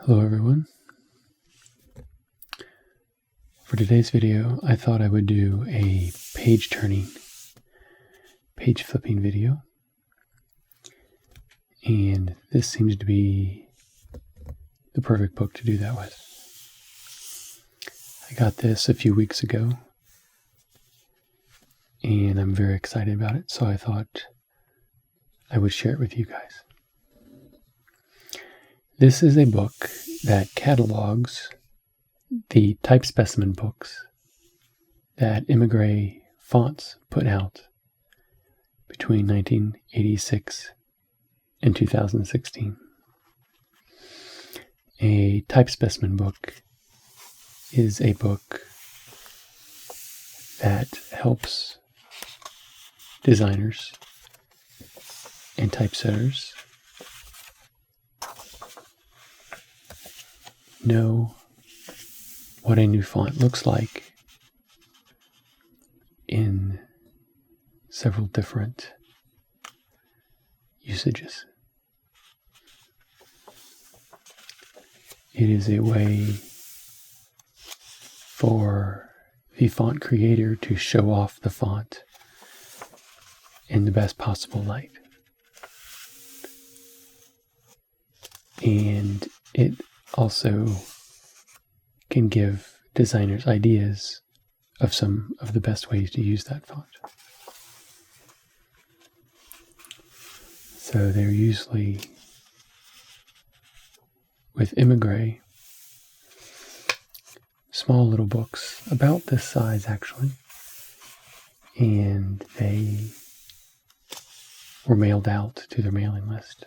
Hello everyone. For today's video, I thought I would do a page flipping video. And this seems to be the perfect book to do that with. I got this a few weeks ago, and I'm very excited about it, so I thought I would share it with you guys. This is a book that catalogs the type specimen books that Emigre fonts put out between 1986 and 2016. A type specimen book is a book that helps designers and typesetters know what a new font looks like in several different usages. It is a way for the font creator to show off the font in the best possible light. And it also can give designers ideas of some of the best ways to use that font. So they're usually, with Emigre, small little books, about this size actually, and they were mailed out to their mailing list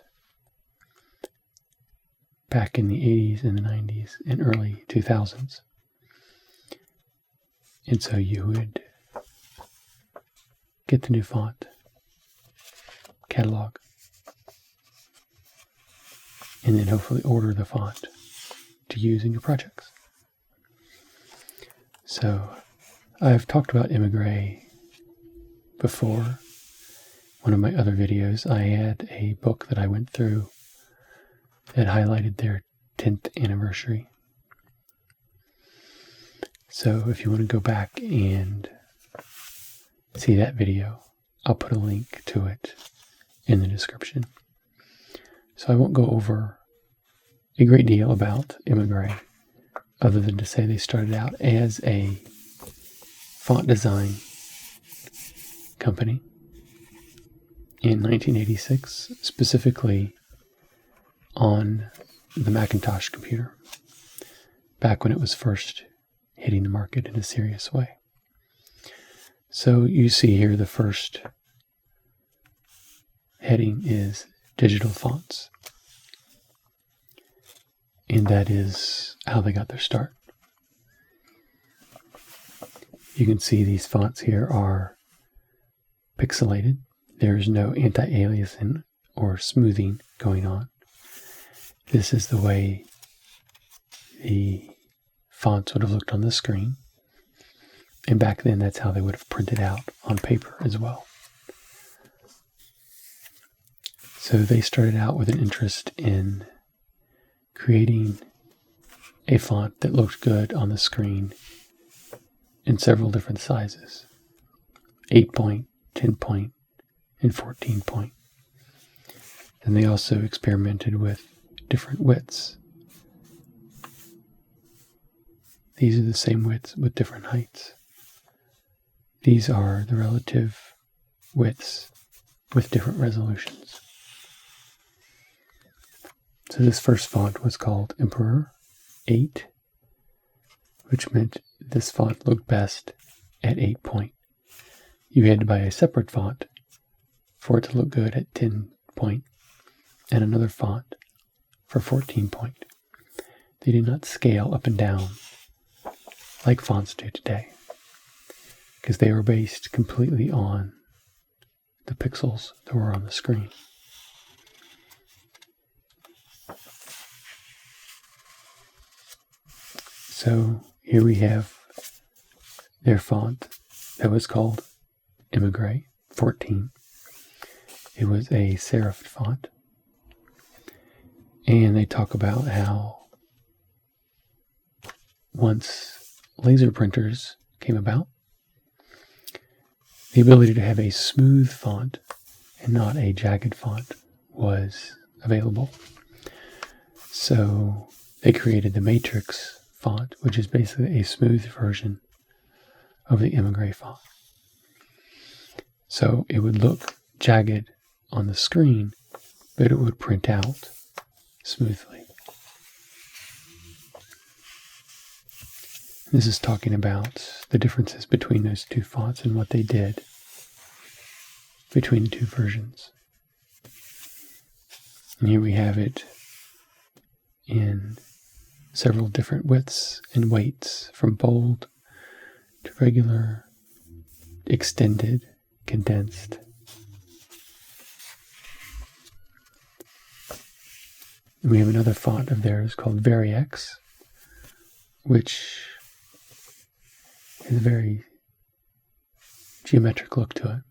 back in the 80s and the 90s and early 2000s. And so you would get the new font catalog and then hopefully order the font to use in your projects. So I've talked about Emigre before. One of my other videos, I had a book that I went through that highlighted their 10th anniversary. So if you want to go back and see that video, I'll put a link to it in the description. So I won't go over a great deal about Emigre, other than to say they started out as a font design company in 1986, specifically on the Macintosh computer, back when it was first hitting the market in a serious way. So you see here the first heading is digital fonts, and that is how they got their start. You can see these fonts here are pixelated. There's no anti-aliasing or smoothing going on. This is the way the fonts would have looked on the screen. And back then, that's how they would have printed out on paper as well. So they started out with an interest in creating a font that looked good on the screen in several different sizes: 8-point, 10-point, and 14-point. And they also experimented with different widths. These are the same widths with different heights. These are the relative widths with different resolutions. So this first font was called Emperor 8, which meant this font looked best at 8-point. You had to buy a separate font for it to look good at 10-point, and another font for 14-point. They did not scale up and down like fonts do today, because they were based completely on the pixels that were on the screen. So here we have their font that was called Emigre 14. It was a serif font. And they talk about how once laser printers came about, the ability to have a smooth font and not a jagged font was available. So they created the Matrix font, which is basically a smooth version of the Emigre font. So it would look jagged on the screen, but it would print out smoothly. This is talking about the differences between those two fonts and what they did between the two versions. And here we have it in several different widths and weights, from bold to regular, extended, condensed. And we have another font of theirs called Variex, which has a very geometric look to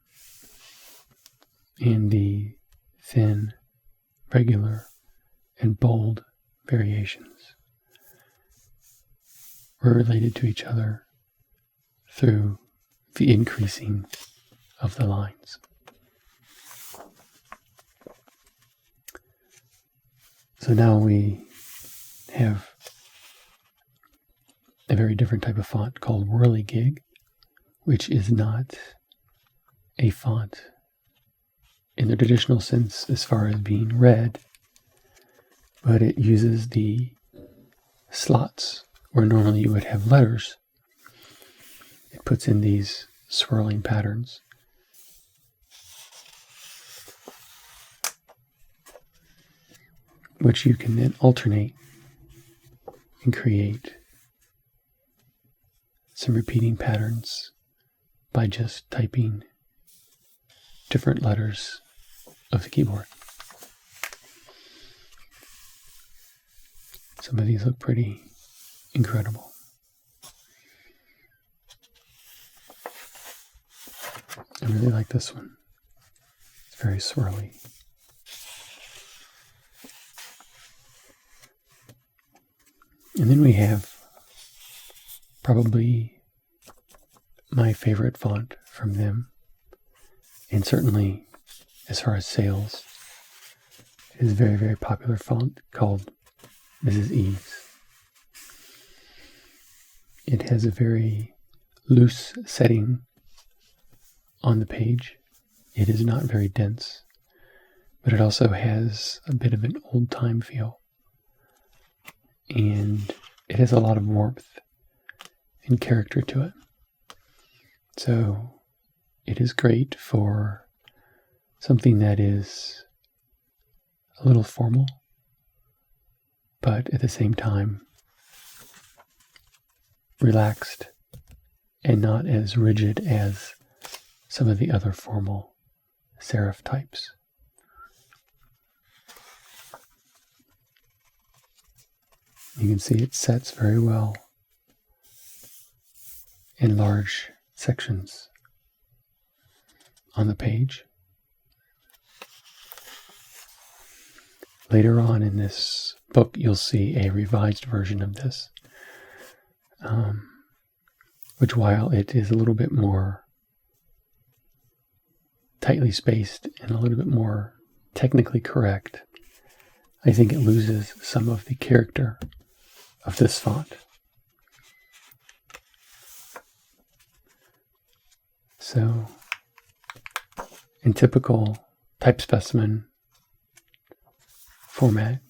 it. And the thin, regular, and bold variations were related to each other through the increasing of the lines. So now we have a very different type of font called Whirligig, which is not a font in the traditional sense as far as being read, but it uses the slots where normally you would have letters. It puts in these swirling patterns. Which you can then alternate and create some repeating patterns by just typing different letters of the keyboard. Some of these look pretty incredible. I really like this one. It's very swirly. And then we have probably my favorite font from them, and certainly as far as sales, it is a very, very popular font called Mrs. Eves. It has a very loose setting on the page. It is not very dense, but it also has a bit of an old-time feel. And it has a lot of warmth and character to it. So it is great for something that is a little formal, but at the same time relaxed and not as rigid as some of the other formal serif types. You can see it sets very well in large sections on the page. Later on in this book, you'll see a revised version of this, which, while it is a little bit more tightly spaced and a little bit more technically correct, I think it loses some of the character of this font. So, in typical type specimen format,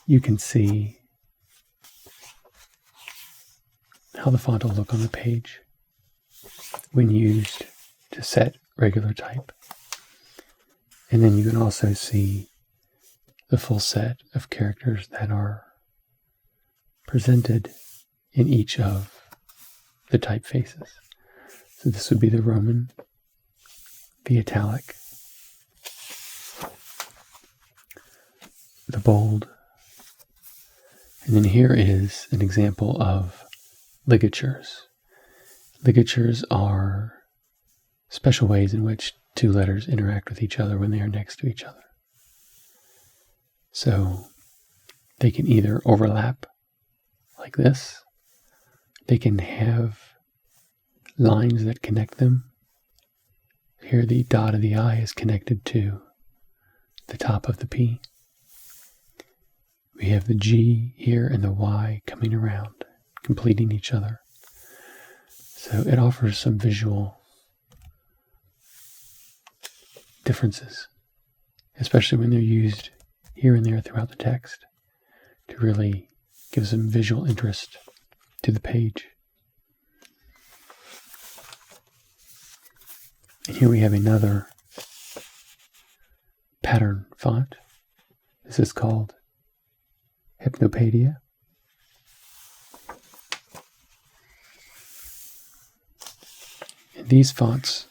you can see how the font will look on the page when used to set regular type. And then you can also see the full set of characters that are presented in each of the typefaces. So this would be the Roman, the italic, the bold, and then here is an example of ligatures. Ligatures are special ways in which two letters interact with each other when they are next to each other. So they can either overlap like this. They can have lines that connect them. Here the dot of the I is connected to the top of the P. We have the G here and the Y coming around, completing each other. So it offers some visual differences, especially when they're used here and there throughout the text to really give some visual interest to the page. And here we have another pattern font. This is called Hypnopedia. And these fonts,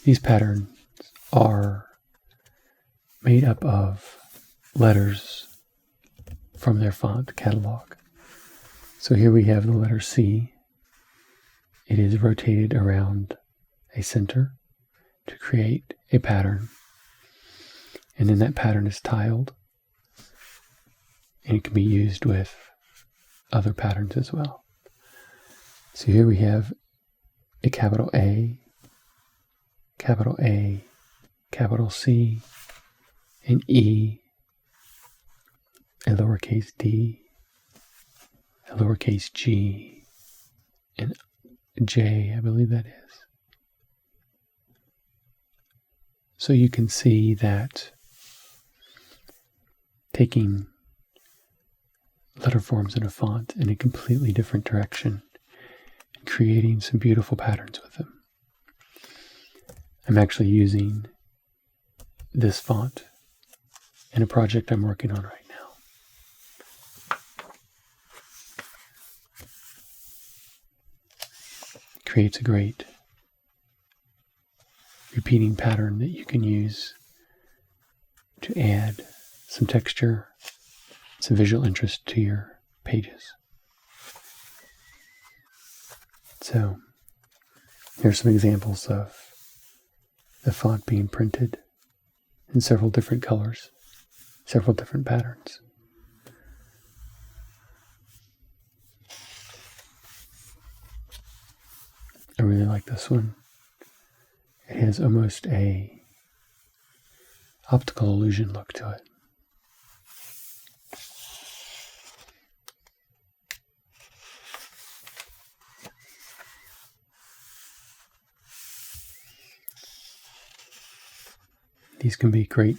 these patterns are made up of letters from their font catalog. So here we have the letter C. It is rotated around a center to create a pattern. And then that pattern is tiled. And it can be used with other patterns as well. So here we have a capital A, capital A, capital C, an E, a lowercase d, a lowercase g, and J, I believe that is. So you can see that taking letter forms in a font in a completely different direction and creating some beautiful patterns with them. I'm actually using this font in a project I'm working on right now. It creates a great repeating pattern that you can use to add some texture, some visual interest to your pages. So here's some examples of the font being printed in several different colors, several different patterns. I really like this one. It has almost a optical illusion look to it. These can be great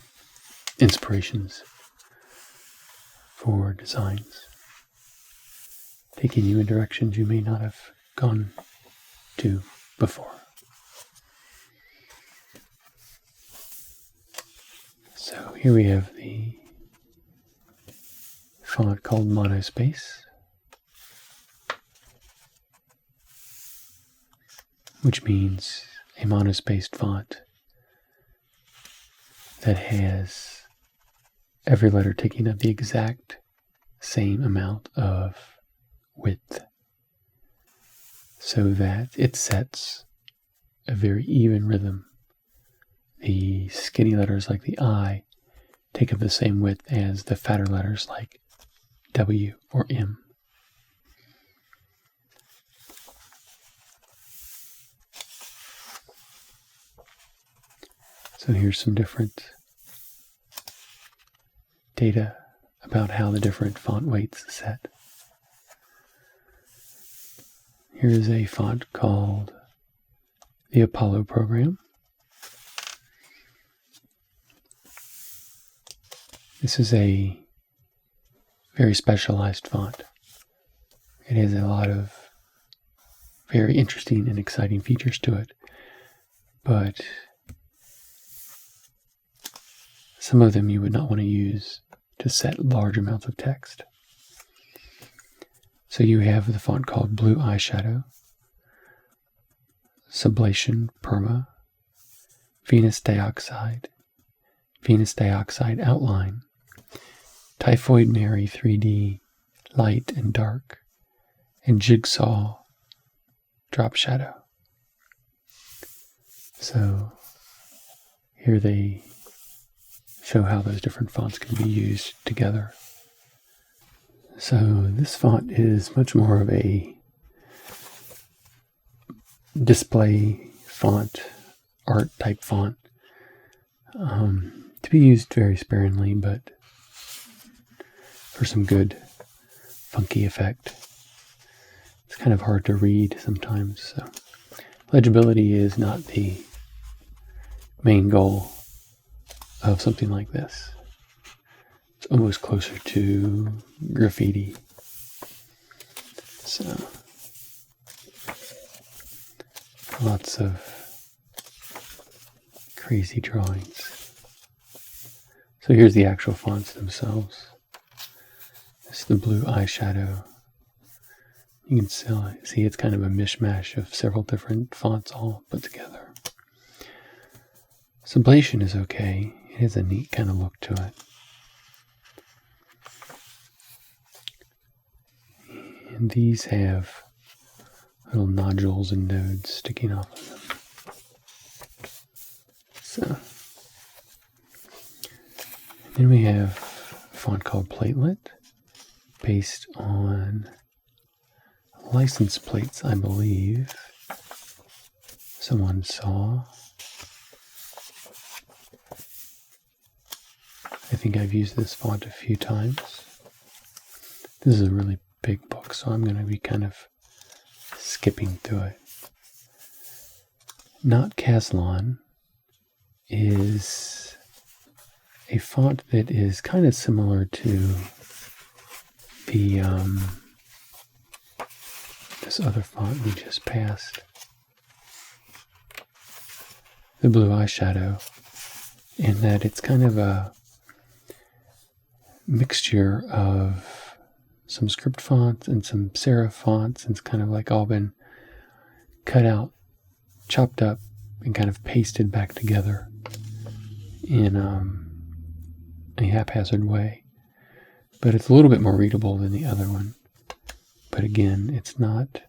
inspirations for designs, taking you in directions you may not have gone to before. So here we have the font called Monospace, which means a monospaced font that has every letter taking up the exact same amount of width so that it sets a very even rhythm. The skinny letters like the I take up the same width as the fatter letters like W or M. So here's some different data about how the different font weights set. Here is a font called the Apollo program. This is a very specialized font. It has a lot of very interesting and exciting features to it, but some of them you would not want to use to set large amounts of text. So you have the font called Blue Eyeshadow, Sublation Perma, Venus Dioxide Outline, Typhoid Mary 3D Light and Dark, and Jigsaw Drop Shadow. So here they show how those different fonts can be used together. So this font is much more of a display font, art type font, to be used very sparingly, but for some good funky effect. It's kind of hard to read sometimes, so legibility is not the main goal of something like this. It's almost closer to graffiti. So lots of crazy drawings. So here's the actual fonts themselves. This is the blue eyeshadow. You can see it's kind of a mishmash of several different fonts all put together. Sublation is okay. It has a neat kind of look to it. And these have little nodules and nodes sticking off of them. So, and then we have a font called Platelet, based on license plates, I believe. Someone saw. I think I've used this font a few times. This is a really big book, so I'm going to be kind of skipping through it. Not Caslon is a font that is kind of similar to the this other font we just passed, the blue eyeshadow, in that it's kind of a mixture of some script fonts and some serif fonts, and it's kind of like all been cut out, chopped up, and kind of pasted back together in a haphazard way. But it's a little bit more readable than the other one. But again, it's not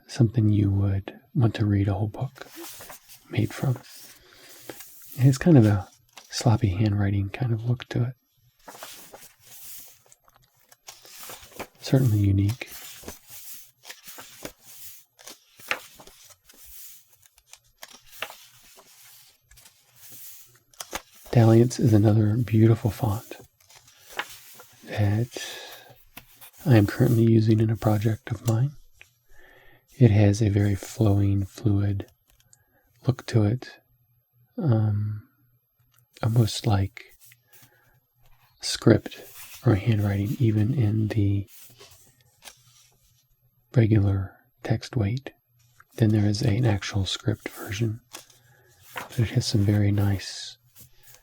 something you would want to read a whole book made from. And it's kind of a sloppy handwriting kind of look to it. Certainly unique. Dalliance is another beautiful font that I am currently using in a project of mine. It has a very flowing, fluid look to it, almost like script or handwriting, even in the regular text weight. Then there is an actual script version, but it has some very nice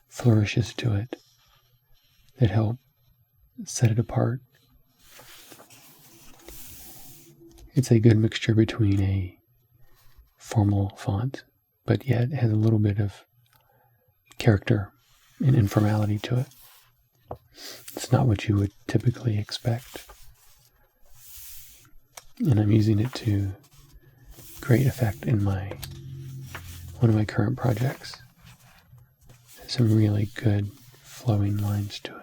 flourishes to it that help set it apart. It's a good mixture between a formal font, but yet has a little bit of character and informality to it. It's not what you would typically expect. And I'm using it to great effect in one of my current projects. There's some really good flowing lines to it.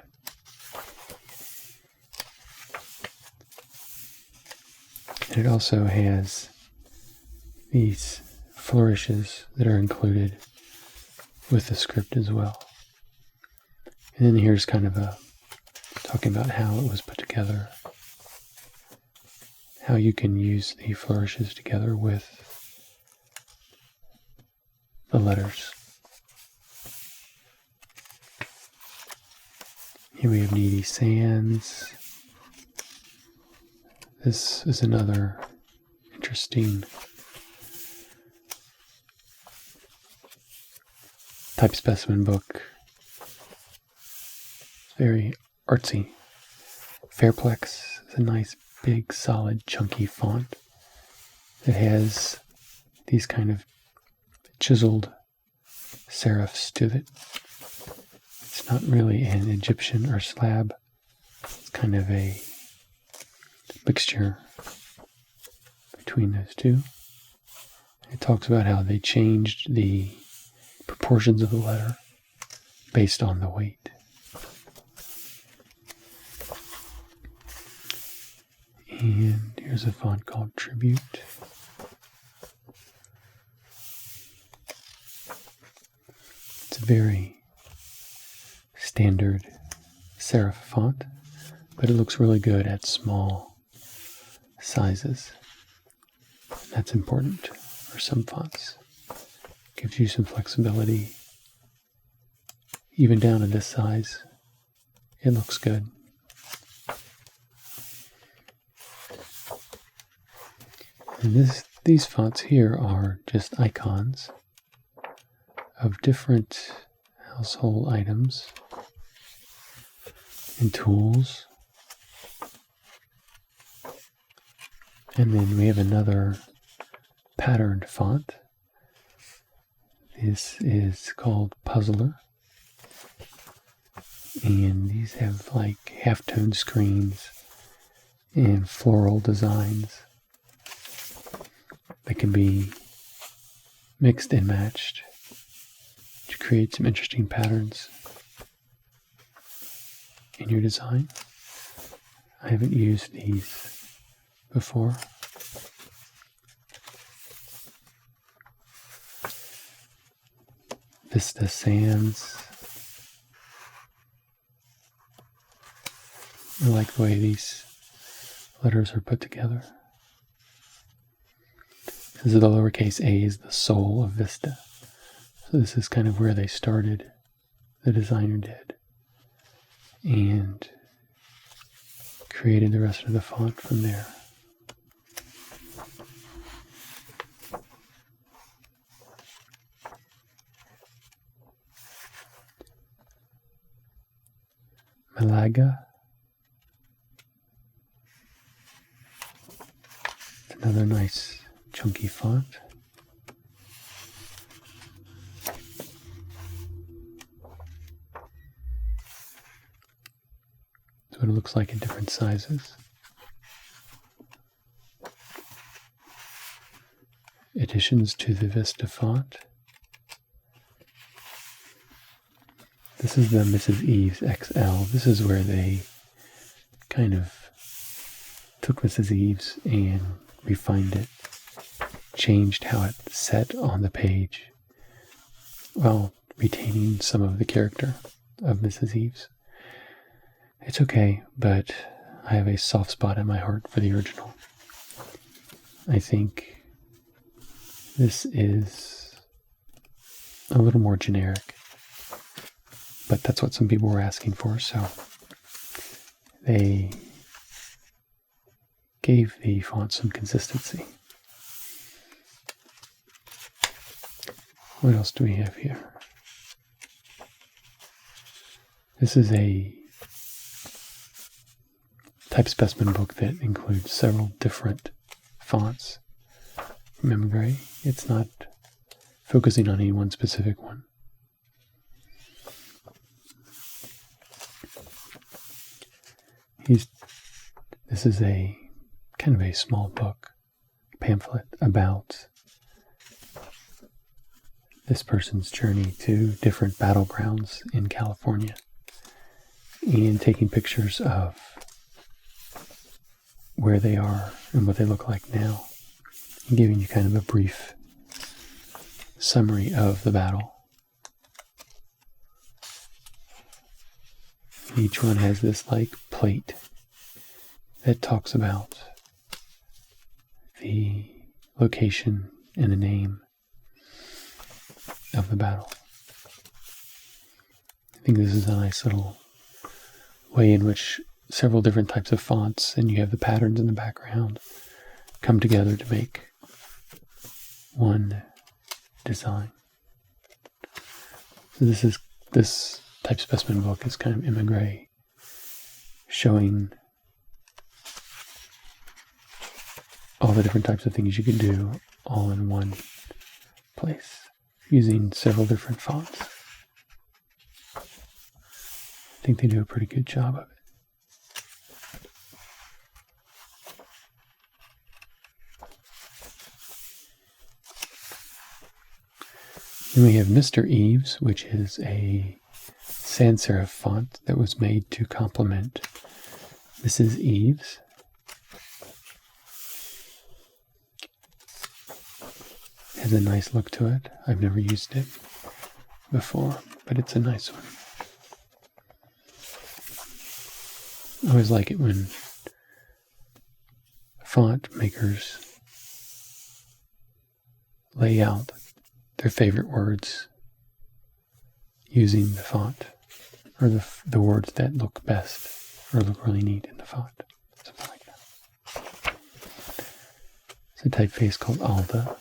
And it also has these flourishes that are included with the script as well. And then here's kind of talking about how it was put together, how you can use the flourishes together with the letters. Here we have Needy Sands. This is another interesting type specimen book. It's very artsy. Fairplex is a nice, big, solid, chunky font that has these kind of chiseled serifs to it. It's not really an Egyptian or slab. It's kind of a mixture between those two. It talks about how they changed the proportions of the letter based on the weight. And here's a font called Tribute. It's a very standard serif font, but it looks really good at small sizes. That's important for some fonts. Gives you some flexibility. Even down to this size, it looks good. And these fonts here are just icons of different household items and tools. And then we have another patterned font. This is called Puzzler. And these have like halftone screens and floral designs that can be mixed and matched to create some interesting patterns in your design. I haven't used these before. Vista Sans. I like the way these letters are put together. This is the lowercase a is the soul of Vista. So this is kind of where they started, the designer did, and created the rest of the font from there. Malaga. It's another nice chunky font. That's what it looks like in different sizes. Additions to the Vista font. This is the Mrs. Eves XL. This is where they kind of took Mrs. Eves and refined it, changed how it sat on the page while retaining some of the character of Mrs. Eves. It's okay, but I have a soft spot in my heart for the original. I think this is a little more generic, but that's what some people were asking for, so they gave the font some consistency. What else do we have here? This is a type specimen book that includes several different fonts from Emigre. It's not focusing on any one specific one. This is a kind of a small book, pamphlet about this person's journey to different battlegrounds in California and taking pictures of where they are and what they look like now and giving you kind of a brief summary of the battle. Each one has this like plate that talks about the location and the name of the battle. I think this is a nice little way in which several different types of fonts, and you have the patterns in the background, come together to make one design. So this type specimen book is kind of Emigre showing all the different types of things you can do all in one place using several different fonts. I think they do a pretty good job of it. Then we have Mr. Eves, which is a sans serif font that was made to complement Mrs. Eves. has a nice look to it. I've never used it before, but it's a nice one. I always like it when font makers lay out their favorite words using the font, or the words that look best or look really neat in the font. Something like that. It's a typeface called Alda.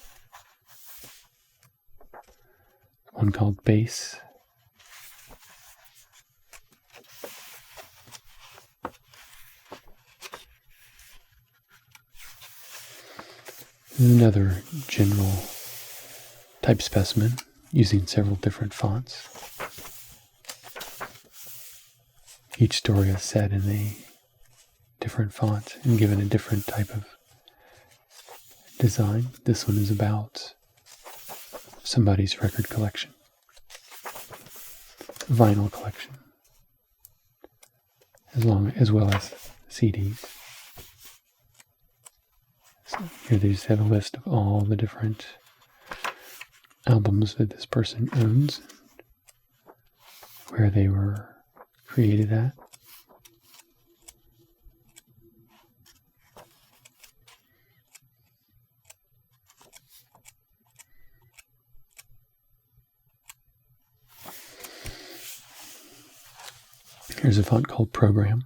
One called Base. Another general type specimen using several different fonts. Each story is set in a different font and given a different type of design. This one is about somebody's record collection, vinyl collection, as well as CDs. So here they just have a list of all the different albums that this person owns, where they were created at. Here's a font called Program.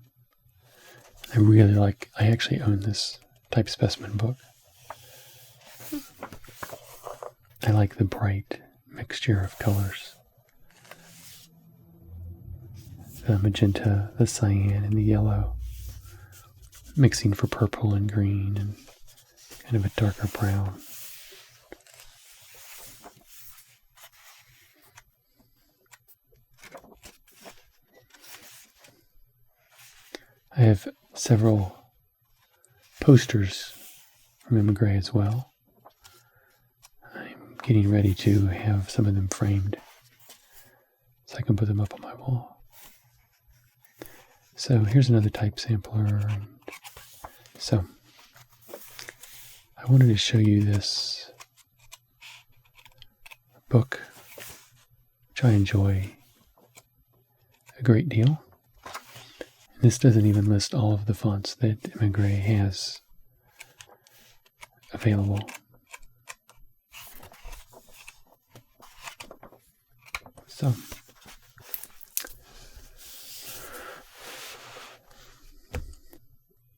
I actually own this type specimen book. I like the bright mixture of colors. The magenta, the cyan, and the yellow, mixing for purple and green and kind of a darker brown. I have several posters from Emigre as well. I'm getting ready to have some of them framed so I can put them up on my wall. So here's another type sampler. So I wanted to show you this book, which I enjoy a great deal. This doesn't even list all of the fonts that Emigre has available. So,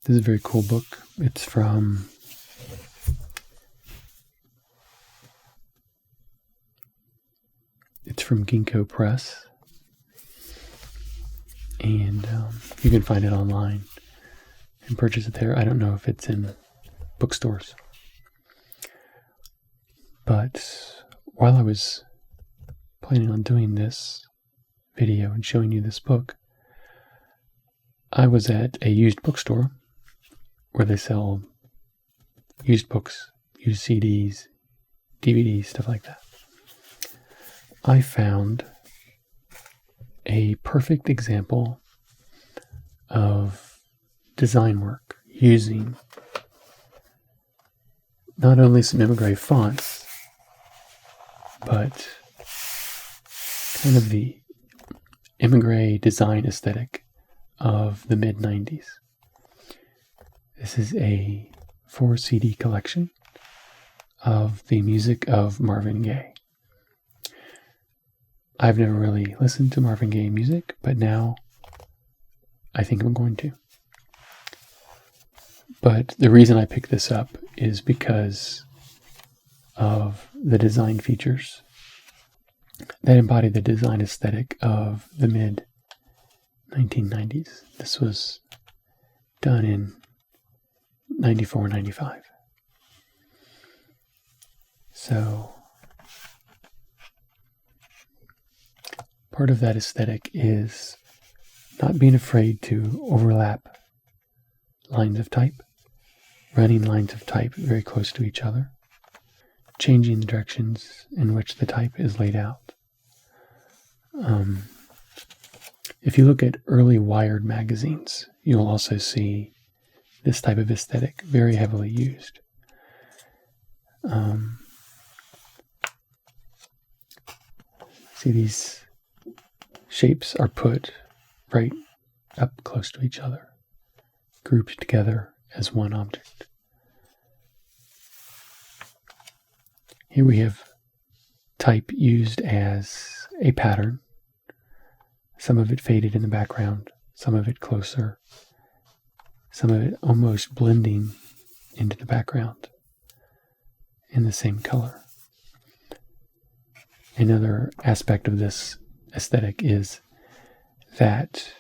this is a very cool book. It's from Ginkgo Press. And you can find it online and purchase it there. I don't know if it's in bookstores. But while I was planning on doing this video and showing you this book, I was at a used bookstore where they sell used books, used CDs, DVDs, stuff like that. I found a perfect example of design work using not only some Emigre fonts, but kind of the Emigre design aesthetic of the mid-90s. This is a 4 CD collection of the music of Marvin Gaye. I've never really listened to Marvin Gaye music, but now I think I'm going to. But the reason I picked this up is because of the design features that embody the design aesthetic of the mid-1990s. This was done in 94, 95. So part of that aesthetic is not being afraid to overlap lines of type, running lines of type very close to each other, changing the directions in which the type is laid out. If you look at early Wired magazines, you'll also see this type of aesthetic very heavily used. See, these shapes are put right up close to each other, grouped together as one object. Here we have type used as a pattern, some of it faded in the background, some of it closer, some of it almost blending into the background in the same color. Another aspect of this aesthetic is that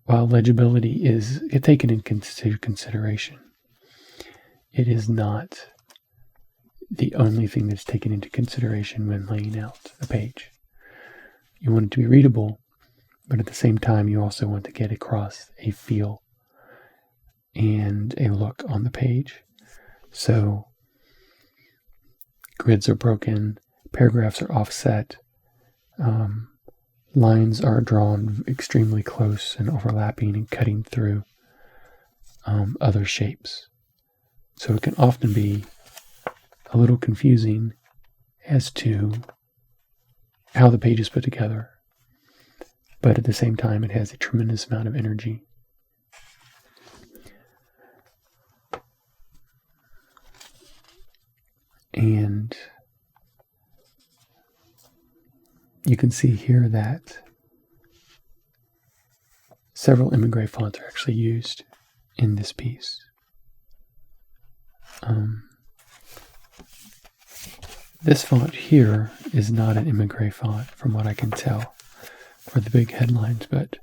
while legibility is taken into consideration, it is not the only thing that's taken into consideration when laying out a page. You want it to be readable, but at the same time you also want to get across a feel and a look on the page. So grids are broken, paragraphs are offset, lines are drawn extremely close and overlapping and cutting through other shapes. So it can often be a little confusing as to how the page is put together, but at the same time it has a tremendous amount of energy. And you can see here that several Emigre fonts are actually used in this piece. This font here is not an Emigre font from what I can tell for the big headlines, but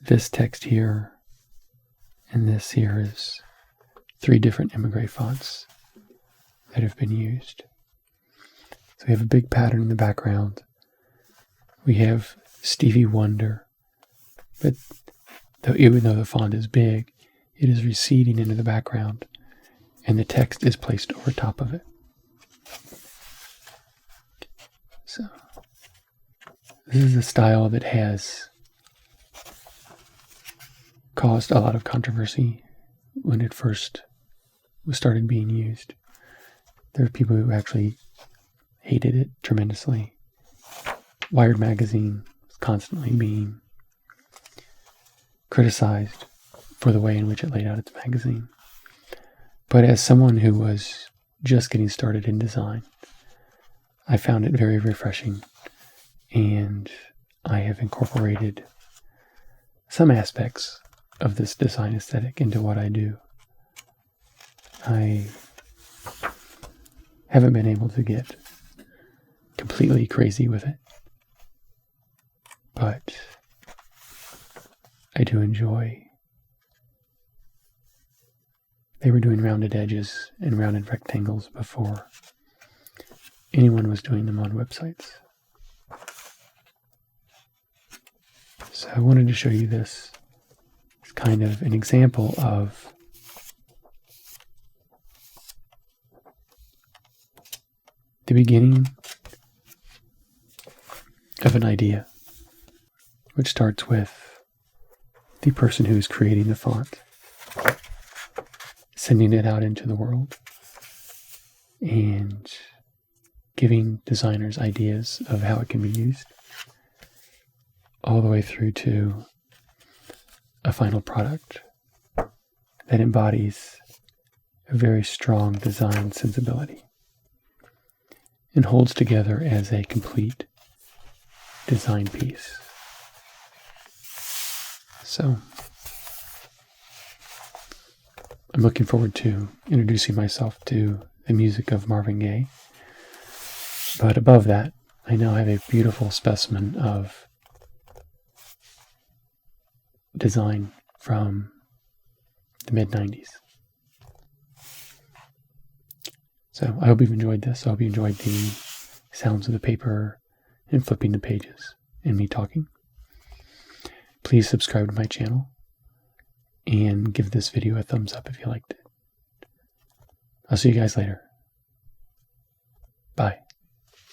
this text here and this here is 3 different Emigre fonts that have been used. So we have a big pattern in the background. We have Stevie Wonder, but even though the font is big, it is receding into the background and the text is placed over top of it. So this is a style that has caused a lot of controversy when it first started being used. There are people who actually hated it tremendously. Wired magazine was constantly being criticized for the way in which it laid out its magazine. But as someone who was just getting started in design, I found it very refreshing, and I have incorporated some aspects of this design aesthetic into what I do. I haven't been able to get completely crazy with it, but I do enjoy. They were doing rounded edges and rounded rectangles before anyone was doing them on websites. So I wanted to show you this as kind of an example of the beginning of an idea, which starts with the person who is creating the font, sending it out into the world, and giving designers ideas of how it can be used, all the way through to a final product that embodies a very strong design sensibility and holds together as a complete design piece. So I'm looking forward to introducing myself to the music of Marvin Gaye. But above that, I now have a beautiful specimen of design from the mid-90s. So I hope you've enjoyed this. I hope you enjoyed the sounds of the paper and flipping the pages and me talking. Please subscribe to my channel and give this video a thumbs up if you liked it. I'll see you guys later. Bye.